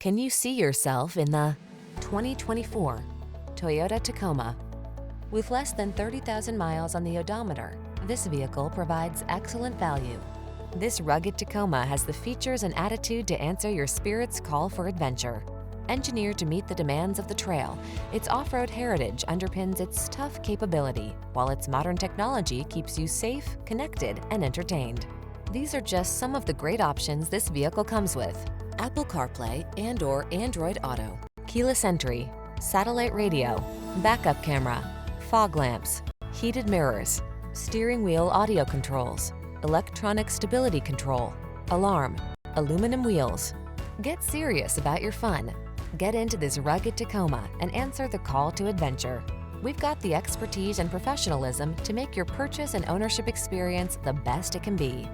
Can you see yourself in the 2024 Toyota Tacoma? With less than 30,000 miles on the odometer, this vehicle provides excellent value. This rugged Tacoma has the features and attitude to answer your spirit's call for adventure. Engineered to meet the demands of the trail, its off-road heritage underpins its tough capability, while its modern technology keeps you safe, connected, and entertained. These are just some of the great options this vehicle comes with: Apple CarPlay and/or Android Auto, keyless entry, satellite radio, backup camera, fog lamps, heated mirrors, steering wheel audio controls, electronic stability control, alarm, aluminum wheels. Get serious about your fun. Get into this rugged Tacoma and answer the call to adventure. We've got the expertise and professionalism to make your purchase and ownership experience the best it can be.